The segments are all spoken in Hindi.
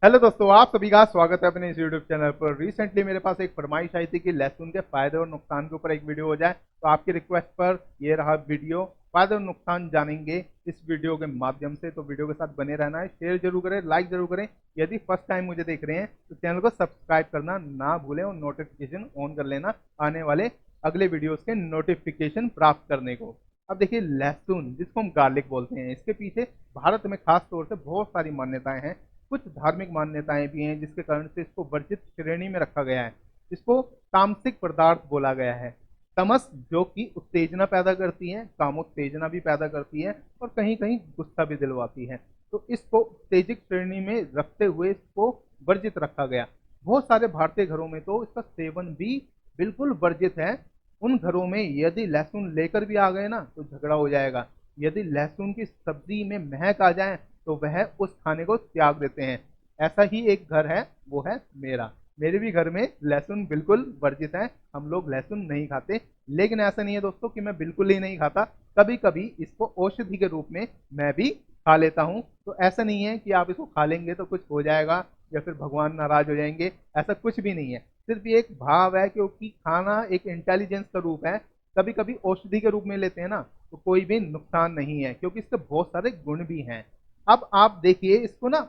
हेलो दोस्तों, आप सभी का स्वागत है अपने इस यूट्यूब चैनल पर। रिसेंटली मेरे पास एक फरमाइश आई थी कि लहसुन के फायदे और नुकसान के ऊपर एक वीडियो हो जाए, तो आपकी रिक्वेस्ट पर ये रहा वीडियो। फायदे और नुकसान जानेंगे इस वीडियो के माध्यम से, तो वीडियो के साथ बने रहना है। शेयर जरूर करें, लाइक जरूर करें। यदि फर्स्ट टाइम मुझे देख रहे हैं तो चैनल को सब्सक्राइब करना ना भूलें और नोटिफिकेशन ऑन कर लेना आने वाले अगले वीडियोस के नोटिफिकेशन प्राप्त करने को। अब देखिए, लहसुन जिसको हम गार्लिक बोलते हैं, इसके पीछे भारत में खास तौर से बहुत सारी मान्यताएं हैं। कुछ धार्मिक मान्यताएं भी हैं जिसके कारण से इसको वर्जित श्रेणी में रखा गया है। इसको तामसिक पदार्थ बोला गया है। तमस जो कि उत्तेजना पैदा करती है, कामोत्तेजना भी पैदा करती है और कहीं कहीं गुस्सा भी दिलवाती है। तो इसको उत्तेजित श्रेणी में रखते हुए इसको वर्जित रखा गया। बहुत सारे भारतीय घरों में तो इसका सेवन भी बिल्कुल वर्जित है। उन घरों में यदि लहसुन लेकर भी आ गए ना तो झगड़ा हो जाएगा। यदि लहसुन की सब्जी में महक आ जाए तो वह उस खाने को त्याग देते हैं। ऐसा ही एक घर है, वो है मेरा। मेरे भी घर में लहसुन बिल्कुल वर्जित है, हम लोग लहसुन नहीं खाते। लेकिन ऐसा नहीं है दोस्तों कि मैं बिल्कुल ही नहीं खाता। कभी कभी इसको औषधि के रूप में मैं भी खा लेता हूँ। तो ऐसा नहीं है कि आप इसको खा लेंगे तो कुछ हो जाएगा या फिर भगवान नाराज हो जाएंगे, ऐसा कुछ भी नहीं है। सिर्फ ये एक भाव है, क्योंकि खाना एक इंटेलिजेंस का रूप है। कभी कभी औषधि के रूप में लेते हैं ना तो कोई भी नुकसान नहीं है, क्योंकि इसके बहुत सारे गुण भी हैं। अब आप देखिए, इसको ना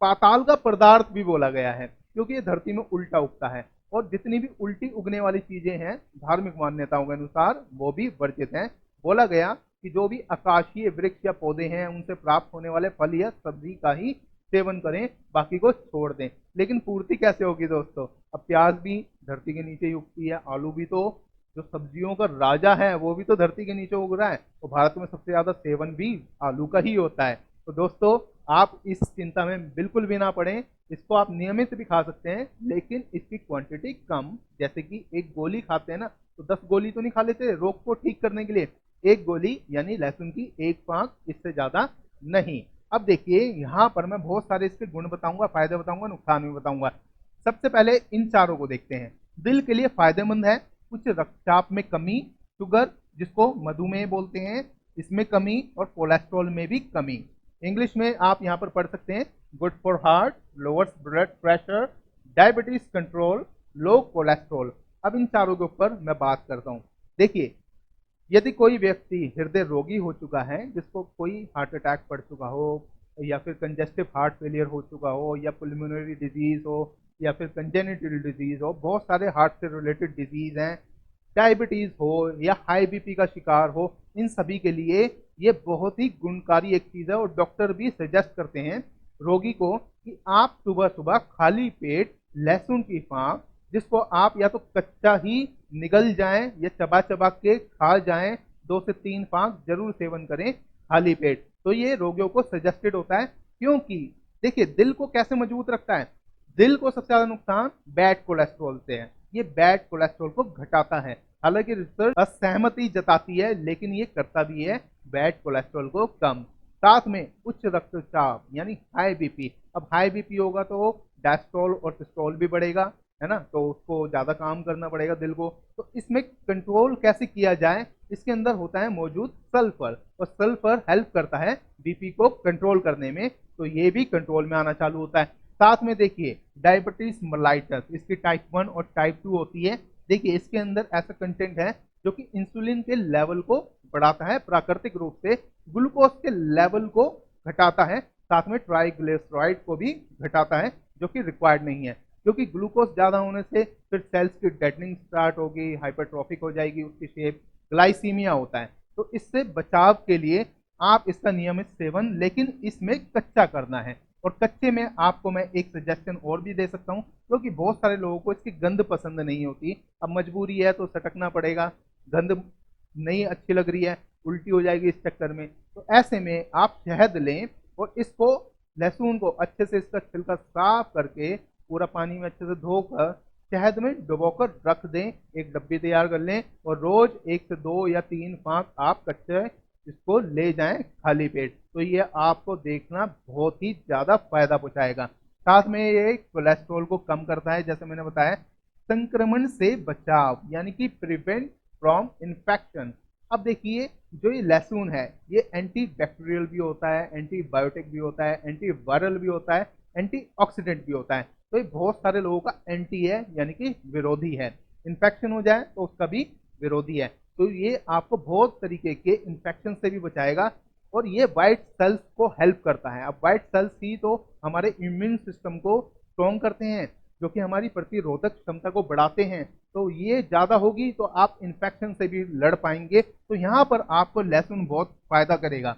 पाताल का पदार्थ भी बोला गया है, क्योंकि ये धरती में उल्टा उगता है। और जितनी भी उल्टी उगने वाली चीजें हैं धार्मिक मान्यताओं के अनुसार वो भी वर्जित हैं। बोला गया कि जो भी आकाशीय वृक्ष या पौधे हैं उनसे प्राप्त होने वाले फल या सब्जी का ही सेवन करें, बाकी को छोड़ दें। लेकिन पूर्ति कैसे होगी दोस्तों? अब प्याज भी धरती के नीचे ही उगती है, आलू भी तो जो सब्जियों का राजा है वो भी तो धरती के नीचे उग रहा है। तो भारत में सबसे ज्यादा सेवन भी आलू का ही होता है। तो दोस्तों, आप इस चिंता में बिल्कुल भी ना पड़ें। इसको आप नियमित भी खा सकते हैं, लेकिन इसकी क्वांटिटी कम। जैसे कि एक गोली खाते हैं ना तो 10 गोली तो नहीं खा लेते रोग को ठीक करने के लिए। एक गोली यानी लहसुन की एक पांख, इससे ज्यादा नहीं। अब देखिए, यहाँ पर मैं बहुत सारे इसके गुण बताऊंगा, फायदे बताऊंगा, नुकसान भी बताऊंगा। सबसे पहले इन चारों को देखते हैं। दिल के लिए फायदेमंद है। उच्च रक्तचाप में कमी, शुगर जिसको मधुमेह बोलते हैं, इसमें कमी और कोलेस्ट्रॉल में भी कमी। इंग्लिश में आप यहाँ पर पढ़ सकते हैं, good for heart, lowers blood pressure, diabetes control, low cholesterol. अब इन चारों के ऊपर मैं बात करता हूँ। देखिए, यदि कोई व्यक्ति हृदय रोगी हो चुका है, जिसको कोई हार्ट अटैक पड़ चुका हो या फिर कंजेस्टिव हार्ट फेलियर हो चुका हो या पुल्मोनरी डिजीज हो या फिर कंजेनिटल डिजीज हो, बहुत सारे हार्ट से रिलेटेड डिजीज हैं, डायबिटीज हो या हाई बीपी का शिकार हो, इन सभी के लिए ये बहुत ही गुणकारी एक चीज है। और डॉक्टर भी सजेस्ट करते हैं रोगी को कि आप सुबह सुबह खाली पेट लहसुन की फांक, जिसको आप या तो कच्चा ही निगल जाएं या चबा चबा के खा जाएं, 2 से 3 फांक जरूर सेवन करें खाली पेट। तो ये रोगियों को सजेस्टेड होता है। क्योंकि देखिए, दिल को कैसे मजबूत रखता है? दिल को सबसे ज्यादा नुकसान बैड कोलेस्ट्रॉल से है। ये बैड कोलेस्ट्रॉल को घटाता है। हालांकि रिसर्च असहमति जताती है, लेकिन ये करता भी है बैड कोलेस्ट्रॉल को कम। साथ में उच्च रक्तचाप यानी हाई बीपी। अब हाई बीपी होगा तो डायस्ट्रोल और सिस्टोल भी बढ़ेगा, है ना? तो उसको ज्यादा काम करना पड़ेगा दिल को। तो इसमें कंट्रोल कैसे किया जाए? इसके अंदर होता है मौजूद सल्फर, और सल्फर हेल्प करता है बीपी को कंट्रोल करने में। तो ये भी कंट्रोल में आना चालू होता है। साथ में देखिए, डायबिटीज मेलाइटस, इसकी टाइप 1 और टाइप 2 होती है। देखिए, इसके अंदर ऐसा कंटेंट है जो कि इंसुलिन के लेवल को बढ़ाता है, प्राकृतिक रूप से ग्लूकोज के लेवल को घटाता है, साथ में ट्राइग्लिसराइड को भी घटाता है, जो कि रिक्वायर्ड नहीं है। क्योंकि ग्लूकोज ज्यादा होने से फिर सेल्स की डेडनिंग स्टार्ट होगी, हाइपरट्रॉफिक हो जाएगी उसकी शेप, ग्लाइसीमिया होता है। तो इससे बचाव के लिए आप इसका नियमित सेवन, लेकिन इसमें कच्चा करना है। और कच्चे में आपको मैं एक सजेशन और भी दे सकता हूँ, क्योंकि बहुत सारे लोगों को इसकी गंध पसंद नहीं होती। अब मजबूरी है तो सटकना पड़ेगा, गंध नहीं अच्छी लग रही है, उल्टी हो जाएगी इस चक्कर में। तो ऐसे में आप शहद लें और इसको, लहसुन को अच्छे से इसका छिलका साफ करके पूरा पानी में अच्छे से धोकर शहद में डुबोकर रख दें, एक डब्बी तैयार कर लें और रोज 1 से 2 या 3 फांक आप कच्चे इसको ले जाएं खाली पेट। तो ये आपको देखना बहुत ही ज्यादा फायदा पहुंचाएगा। साथ में ये कोलेस्ट्रॉल को कम करता है, जैसे मैंने बताया। संक्रमण से बचाव यानी कि प्रिवेंट फ्रॉम इन्फेक्शन। अब देखिए, जो ये लहसुन है ये एंटी बैक्टीरियल भी होता है, एंटीबायोटिक भी होता है, एंटी वायरल भी होता है, एंटीऑक्सीडेंट भी होता है। तो ये बहुत सारे लोगों का एंटी है, यानी कि विरोधी है। इन्फेक्शन हो जाए तो उसका भी विरोधी है। तो ये आपको बहुत तरीके के इन्फेक्शन से भी बचाएगा और ये व्हाइट सेल्स को हेल्प करता है। अब व्हाइट सेल्स ही तो हमारे इम्यून सिस्टम को स्ट्रॉन्ग करते हैं, जो कि हमारी प्रतिरोधक क्षमता को बढ़ाते हैं। तो ये ज़्यादा होगी तो आप इन्फेक्शन से भी लड़ पाएंगे। तो यहाँ पर आपको लहसुन बहुत फायदा करेगा।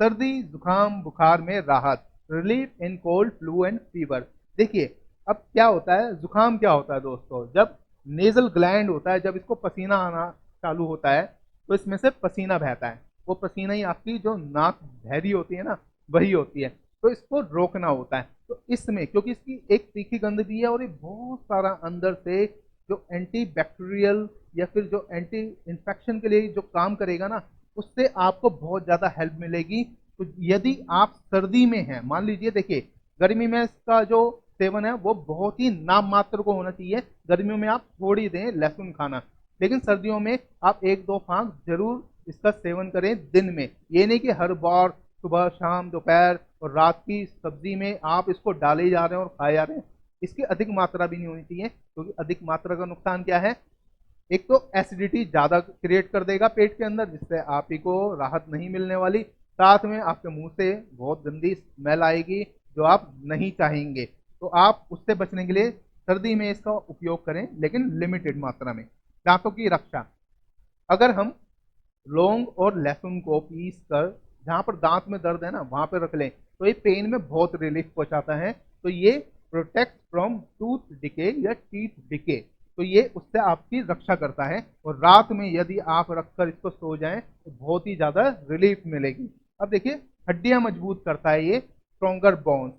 सर्दी जुकाम बुखार में राहत, relief in cold flu and fever. देखिए अब क्या होता है, जुकाम क्या होता है दोस्तों, जब नेजल ग्लैंड होता है, जब इसको पसीना आना चालू होता है तो इसमें से पसीना बहता है। वो पसीना ही आपकी जो नाक बहरी होती है ना, वही होती है। तो इसको रोकना होता है। तो इसमें क्योंकि इसकी एक तीखी गंध भी है और ये बहुत सारा अंदर से जो एंटी बैक्टीरियल या फिर जो एंटी इन्फेक्शन के लिए जो काम करेगा ना, उससे आपको बहुत ज़्यादा हेल्प मिलेगी। तो यदि आप सर्दी में हैं, मान लीजिए, देखिए गर्मी में इसका जो सेवन है वो बहुत ही नाम मात्र को होना चाहिए। गर्मियों में आप छोड़ ही दें लहसुन खाना, लेकिन सर्दियों में आप एक दो फांक जरूर इसका सेवन करें दिन में। ये नहीं कि हर बार सुबह शाम दोपहर और रात की सब्जी में आप इसको डाले जा रहे हैं और खाए जा रहे हैं। इसकी अधिक मात्रा भी नहीं होनी चाहिए, क्योंकि अधिक मात्रा का नुकसान क्या है, एक तो एसिडिटी ज्यादा क्रिएट कर देगा पेट के अंदर, जिससे आप ही को राहत नहीं मिलने वाली। साथ में आपके मुंह से बहुत गंदी स्मेल आएगी जो आप नहीं चाहेंगे। तो आप उससे बचने के लिए सर्दी में इसका उपयोग करें, लेकिन लिमिटेड मात्रा में। दांतों की रक्षा, अगर हम लौंग और लहसुन को पीस कर जहां पर दांत में दर्द है ना वहां पर रख लें तो ये पेन में बहुत रिलीफ पहुंचाता है। तो ये प्रोटेक्ट फ्रॉम टूथ डिके या टीथ डिके, तो ये उससे आपकी रक्षा करता है। और रात में यदि आप रखकर इसको सो जाएं तो बहुत ही ज्यादा रिलीफ मिलेगी। अब देखिए हड्डियां मजबूत करता है ये, स्ट्रॉन्गर बोन्स।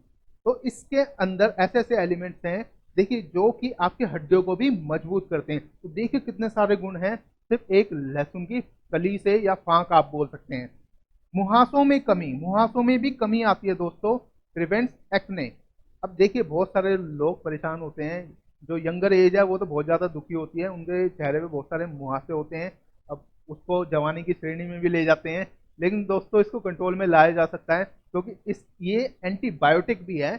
तो इसके अंदर ऐसे ऐसे एलिमेंट्स हैं देखिए जो कि आपकी हड्डियों को भी मजबूत करते हैं। तो देखिए कितने सारे गुण हैं सिर्फ एक लहसुन की कली से, या फांक आप बोल सकते हैं। मुहासों में कमी, मुहासों में भी कमी आती है दोस्तों, प्रिवेंट्स एक्ने। अब देखिए बहुत सारे लोग परेशान होते हैं, जो यंगर एज है वो तो बहुत ज़्यादा दुखी होती है, उनके चेहरे पे बहुत सारे मुहासे होते हैं। अब उसको जवानी की श्रेणी में भी ले जाते हैं, लेकिन दोस्तों इसको कंट्रोल में लाया जा सकता है, क्योंकि इस ये एंटीबायोटिक भी है,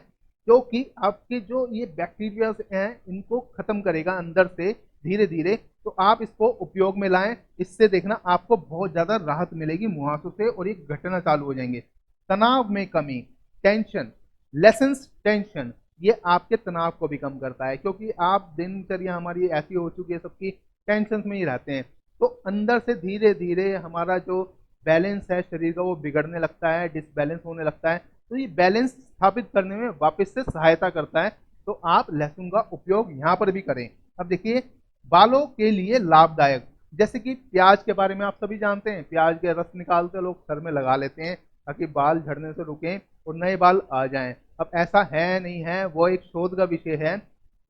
जो कि आपके जो ये बैक्टीरिया हैं इनको खत्म करेगा अंदर से धीरे धीरे। तो आप इसको उपयोग में लाएं, इससे देखना आपको बहुत ज्यादा राहत मिलेगी मुहासों से और ये घटना चालू हो जाएंगे। तनाव में कमी, टेंशन, लेसन्स टेंशन, ये आपके तनाव को भी कम करता है, क्योंकि आप दिनचर्या हमारी ऐसी हो चुकी है सबकी टेंशन में ही रहते हैं। तो अंदर से धीरे धीरे हमारा जो बैलेंस है शरीर का वो बिगड़ने लगता है, डिसबैलेंस होने लगता है। तो ये बैलेंस स्थापित करने में वापस से सहायता करता है। तो आप लहसुन का उपयोग यहाँ पर भी करें। अब देखिए बालों के लिए लाभदायक, जैसे कि प्याज के बारे में आप सभी जानते हैं, प्याज के रस निकालते लोग सर में लगा लेते हैं ताकि बाल झड़ने से रुकें और नए बाल आ जाएं। अब ऐसा है नहीं है, वो एक शोध का विषय है,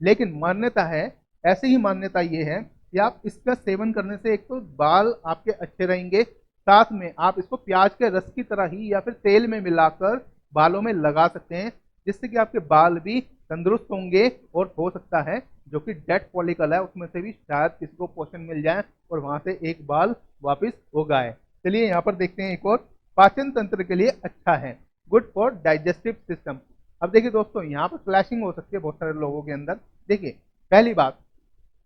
लेकिन मान्यता है, ऐसे ही मान्यता ये है कि आप इसका सेवन करने से एक तो बाल आपके अच्छे रहेंगे, साथ में आप इसको प्याज के रस की तरह ही या फिर तेल में मिलाकर बालों में लगा सकते हैं, जिससे कि आपके बाल भी तंदुरुस्त होंगे। और हो सकता है जो कि डेड फॉलिकल है उसमें से भी शायद किसी को पोषण मिल जाए और वहां से एक बाल वापस उगाए। चलिए यहाँ पर देखते हैं एक और, पाचन तंत्र के लिए अच्छा है, गुड फॉर डाइजेस्टिव सिस्टम। अब देखिए दोस्तों यहाँ पर क्लैशिंग हो सकती है बहुत सारे लोगों के अंदर। देखिए पहली बात,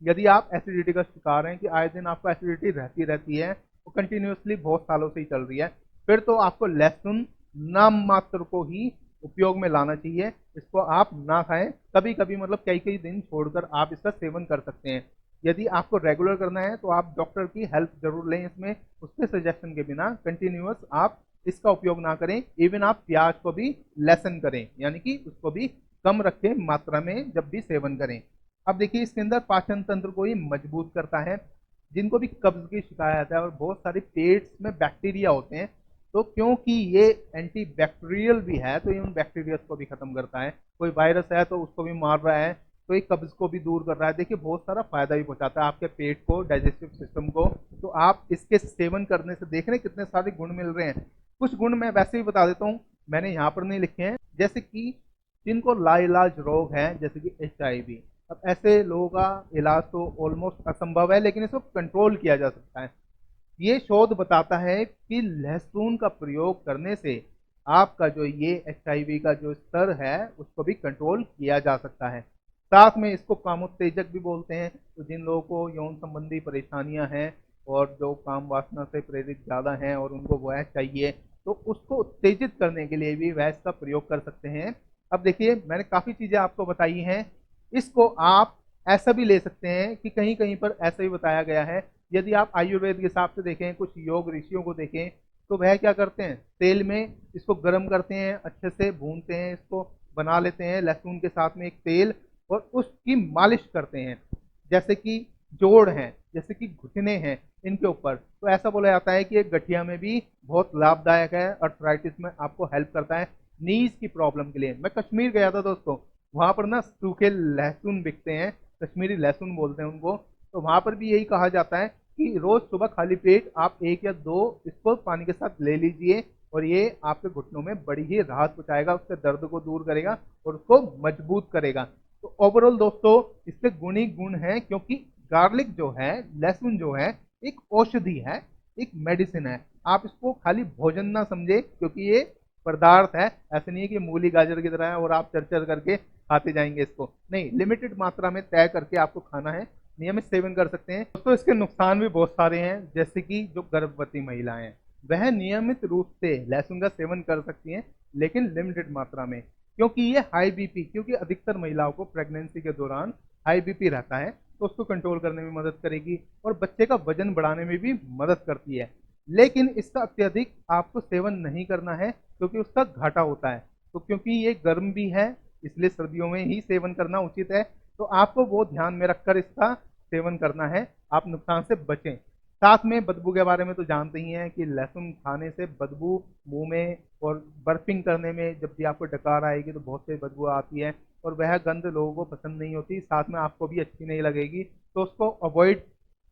यदि आप एसिडिटी का शिकार हैं कि आए दिन आपको एसिडिटी रहती रहती है, वो कंटिन्यूसली बहुत सालों से ही चल रही है, फिर तो आपको लहसुन नाम मात्र को ही उपयोग में लाना चाहिए। इसको आप ना खाएं, कभी कभी मतलब कई कई दिन छोड़कर आप इसका सेवन कर सकते हैं। यदि आपको रेगुलर करना है तो आप डॉक्टर की हेल्प जरूर लें इसमें, उसके सजेशन के बिना कंटिन्यूअस आप इसका उपयोग ना करें। इवन आप प्याज को भी लेसन करें, यानी कि उसको भी कम रखें मात्रा में जब भी सेवन करें। अब देखिए इसके अंदर पाचन तंत्र को ही मजबूत करता है। जिनको भी कब्ज की शिकायत है और बहुत सारे पेट में बैक्टीरिया होते हैं, तो क्योंकि ये एंटी बैक्टीरियल भी है तो ये उन बैक्टीरिया को भी खत्म करता है। कोई वायरस है तो उसको भी मार रहा है, तो ये कब्ज को भी दूर कर रहा है। देखिए बहुत सारा फायदा भी पहुंचाता है आपके पेट को, डाइजेस्टिव सिस्टम को। तो आप इसके सेवन करने से देख रहे हैं कितने सारे गुण मिल रहे हैं। कुछ गुण मैं वैसे ही बता देता हूँ, मैंने यहाँ पर नहीं लिखे हैं, जैसे कि जिनको लाइलाज रोग है जैसे कि HIV। अब ऐसे लोगों का इलाज तो ऑलमोस्ट असंभव है, लेकिन इसको कंट्रोल किया जा सकता है। ये शोध बताता है कि लहसुन का प्रयोग करने से आपका जो ये HIV का जो स्तर है उसको भी कंट्रोल किया जा सकता है। साथ में इसको कामोत्तेजक भी बोलते हैं। तो जिन लोगों को यौन संबंधी परेशानियां हैं और जो काम वासना से प्रेरित ज़्यादा हैं और उनको वह चाहिए, तो उसको उत्तेजित करने के लिए भी वह इसका प्रयोग कर सकते हैं। अब देखिए, मैंने काफ़ी चीज़ें आपको बताई हैं। इसको आप ऐसा भी ले सकते हैं कि कहीं कहीं पर ऐसा भी बताया गया है। यदि आप आयुर्वेद के हिसाब से देखें, कुछ योग ऋषियों को देखें, तो वह क्या करते हैं, तेल में इसको गर्म करते हैं, अच्छे से भूनते हैं, इसको बना लेते हैं लहसुन के साथ में एक तेल, और उसकी मालिश करते हैं। जैसे कि जोड़ हैं, जैसे कि घुटने हैं, इनके ऊपर तो ऐसा बोला जाता है कि एक गठिया में भी बहुत लाभदायक है, अर्थराइटिस में आपको हेल्प करता है। नीज की प्रॉब्लम के लिए मैं कश्मीर गया था दोस्तों, वहां पर ना सूखे लहसुन बिकते हैं, कश्मीरी लहसुन बोलते हैं उनको। तो वहां पर भी यही कहा जाता है कि रोज सुबह खाली पेट आप 1 या 2 इसको पानी के साथ ले लीजिए, और ये आपके घुटनों में बड़ी ही राहत पहुंचाएगा, उसके दर्द को दूर करेगा और उसको मजबूत करेगा। तो ओवरऑल दोस्तों, इसके गुण ही गुण है, क्योंकि गार्लिक जो है, लहसुन जो है, एक औषधि है, एक मेडिसिन है। आप इसको खाली भोजन ना समझे, क्योंकि ये पदार्थ है, ऐसे नहीं है कि मूली गाजर की तरह है और आप चर करके खाते जाएंगे इसको। नहीं, लिमिटेड मात्रा में तय करके आपको खाना है, नियमित सेवन कर सकते हैं दोस्तों। इसके नुकसान भी बहुत सारे हैं, जैसे कि जो गर्भवती महिलाएं हैं वह नियमित रूप से लहसुन का सेवन कर सकती हैं, लेकिन लिमिटेड मात्रा में, क्योंकि ये हाई बीपी, क्योंकि अधिकतर महिलाओं को प्रेगनेंसी के दौरान हाई बीपी रहता है, तो उसको कंट्रोल करने में मदद करेगी और बच्चे का वजन बढ़ाने में भी मदद करती है। लेकिन इसका अत्यधिक आपको सेवन नहीं करना है, क्योंकि उसका घाटा होता है। तो क्योंकि ये गर्म भी है, इसलिए सर्दियों में ही सेवन करना उचित है। तो आपको वो ध्यान में रखकर इसका सेवन करना है, आप नुकसान से बचें। साथ में बदबू के बारे में तो जानते ही हैं कि लहसुन खाने से बदबू मुंह में और बर्पिंग करने में, जब भी आपको डकार आएगी तो बहुत से बदबू आती है, और वह गंध लोगों को पसंद नहीं होती, साथ में आपको भी अच्छी नहीं लगेगी। तो उसको अवॉइड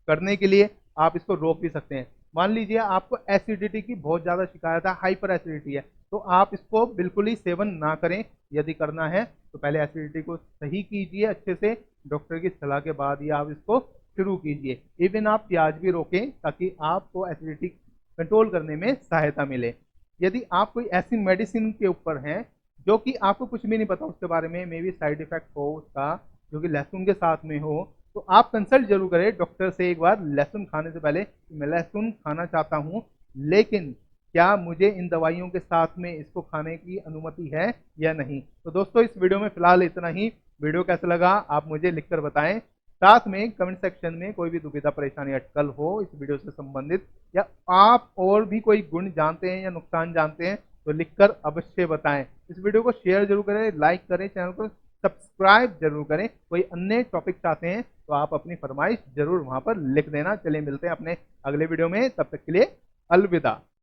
करने के लिए आप इसको रोक भी सकते हैं। मान लीजिए आपको एसिडिटी की बहुत ज़्यादा शिकायत है, हाइपर एसिडिटी है, तो आप इसको बिल्कुल ही सेवन ना करें। यदि करना है तो पहले एसिडिटी को सही कीजिए अच्छे से, डॉक्टर की सलाह के बाद ही आप इसको शुरू कीजिए। इवन आप प्याज भी रोकें, ताकि आपको एसिडिटी कंट्रोल करने में सहायता मिले। यदि आप कोई ऐसी मेडिसिन के ऊपर हैं जो कि आपको कुछ भी नहीं पता उसके बारे में, मे भी साइड इफेक्ट हो उसका, जो कि लहसुन के साथ में हो, तो आप कंसल्ट जरूर करें डॉक्टर से एक बार लहसुन खाने से पहले। मैं लहसुन खाना चाहता हूं, लेकिन क्या मुझे इन दवाइयों के साथ में इसको खाने की अनुमति है या नहीं। तो दोस्तों, इस वीडियो में फिलहाल इतना ही। वीडियो कैसा लगा आप मुझे लिखकर बताएं। साथ में कमेंट सेक्शन में कोई भी दुविधा परेशानी अटकल हो इस वीडियो से संबंधित, या आप और भी कोई गुण जानते हैं या नुकसान जानते हैं, तो लिखकर अवश्य बताएं। इस वीडियो को शेयर जरूर करें, लाइक करें, चैनल को सब्सक्राइब जरूर करें। कोई अन्य टॉपिक चाहते हैं तो आप अपनी फरमाइश जरूर वहां पर लिख देना। चलिए मिलते हैं अपने अगले वीडियो में, तब तक के लिए अलविदा।